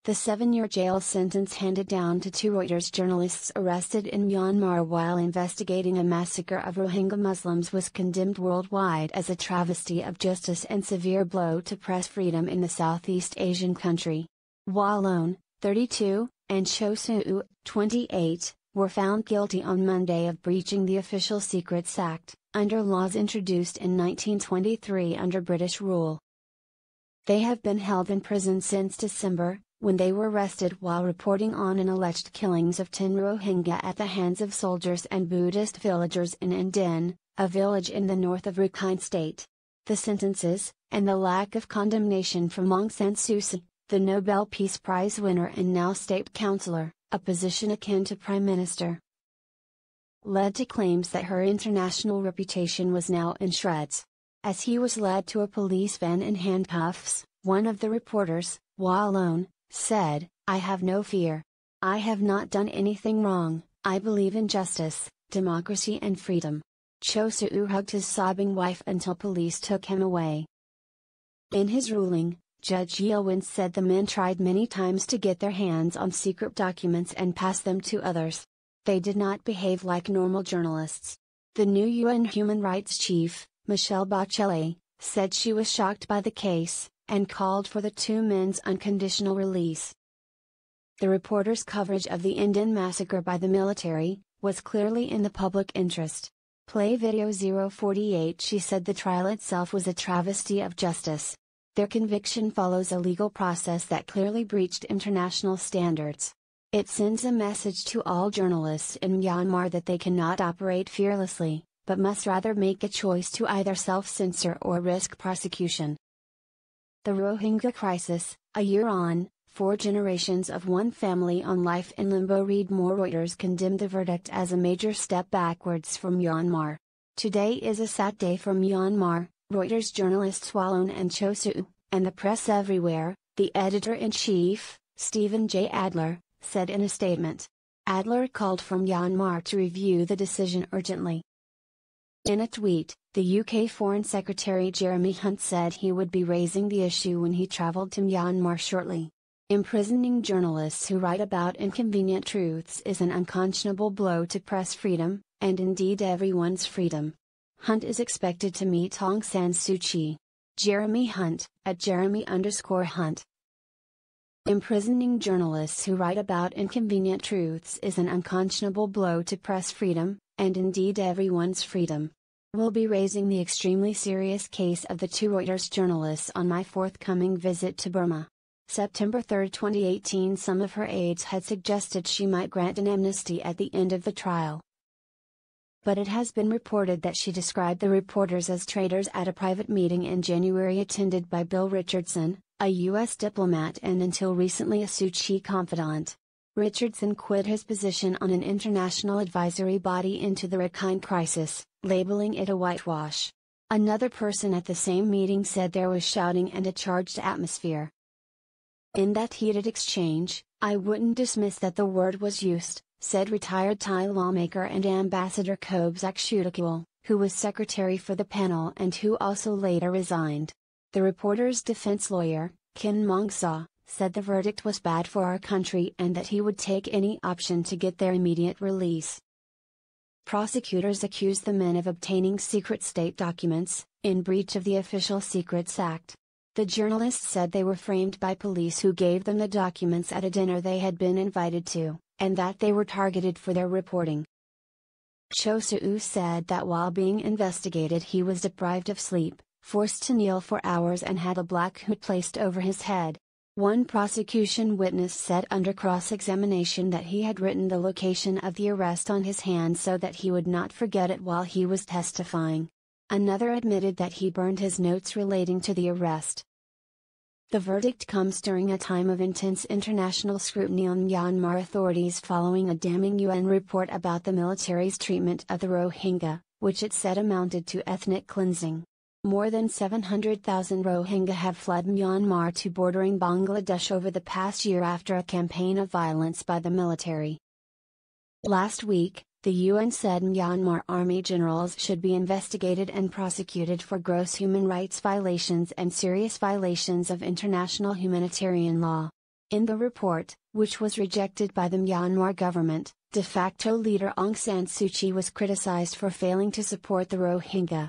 The 7-year jail sentence handed down to 2 Reuters journalists arrested in Myanmar while investigating a massacre of Rohingya Muslims was condemned worldwide as a travesty of justice and severe blow to press freedom in the Southeast Asian country. Walon, 32, and Chosu, 28, were found guilty on Monday of breaching the Official Secrets Act, under laws introduced in 1923 under British rule. They have been held in prison since December, when they were arrested while reporting on an alleged killings of 10 Rohingya at the hands of soldiers and Buddhist villagers in Indin, a village in the north of Rakhine State. The sentences, and the lack of condemnation from Aung San Suu Kyi, the Nobel Peace Prize winner and now state councillor, a position akin to prime minister, led to claims that her international reputation was now in shreds. As he was led to a police van in handcuffs, one of the reporters, Walon, said, "I have no fear. I have not done anything wrong. I believe in justice, democracy and freedom." Chosu hugged his sobbing wife until police took him away. In his ruling, Judge Yilwin said the men tried many times to get their hands on secret documents and pass them to others. They did not behave like normal journalists. The new UN human rights chief, Michelle Bachelet, said she was shocked by the case, and called for the 2 men's unconditional release. The reporter's coverage of the Indin massacre by the military was clearly in the public interest. Play video 048. She said the trial itself was a travesty of justice. Their conviction follows a legal process that clearly breached international standards. It sends a message to all journalists in Myanmar that they cannot operate fearlessly, but must rather make a choice to either self-censor or risk prosecution. The Rohingya crisis, a year on, 4 generations of one family on life in limbo. Read more. Reuters condemned the verdict as a major step backwards for Myanmar. Today is a sad day for Myanmar, Reuters journalists Walon and Chosu, and the press everywhere, the editor-in-chief, Stephen J. Adler, said in a statement. Adler called for Myanmar to review the decision urgently. In a tweet, the UK Foreign Secretary Jeremy Hunt said he would be raising the issue when he travelled to Myanmar shortly. Imprisoning journalists who write about inconvenient truths is an unconscionable blow to press freedom, and indeed everyone's freedom. Hunt is expected to meet Aung San Suu Kyi. Jeremy Hunt, at Jeremy_Hunt. Imprisoning journalists who write about inconvenient truths is an unconscionable blow to press freedom, and indeed everyone's freedom. We'll be raising the extremely serious case of the 2 Reuters journalists on my forthcoming visit to Burma. September 3, 2018. Some of her aides had suggested she might grant an amnesty at the end of the trial. But it has been reported that she described the reporters as traitors at a private meeting in January attended by Bill Richardson, a U.S. diplomat and until recently a Suu Kyi confidant. Richardson quit his position on an international advisory body into the Rakhine crisis, labeling it a whitewash. Another person at the same meeting said there was shouting and a charged atmosphere. In that heated exchange, "I wouldn't dismiss that the word was used," said retired Thai lawmaker and Ambassador Kobsak Shutakul, who was secretary for the panel and who also later resigned. The reporter's defense lawyer, Kin Mongsa, said the verdict was bad for our country and that he would take any option to get their immediate release. Prosecutors accused the men of obtaining secret state documents, in breach of the Official Secrets Act. The journalists said they were framed by police who gave them the documents at a dinner they had been invited to, and that they were targeted for their reporting. Chosu said that while being investigated he was deprived of sleep, forced to kneel for hours and had a black hood placed over his head. One prosecution witness said under cross-examination that he had written the location of the arrest on his hand so that he would not forget it while he was testifying. Another admitted that he burned his notes relating to the arrest. The verdict comes during a time of intense international scrutiny on Myanmar authorities following a damning UN report about the military's treatment of the Rohingya, which it said amounted to ethnic cleansing. More than 700,000 Rohingya have fled Myanmar to bordering Bangladesh over the past year after a campaign of violence by the military. Last week, the UN said Myanmar army generals should be investigated and prosecuted for gross human rights violations and serious violations of international humanitarian law. In the report, which was rejected by the Myanmar government, de facto leader Aung San Suu Kyi was criticized for failing to support the Rohingya.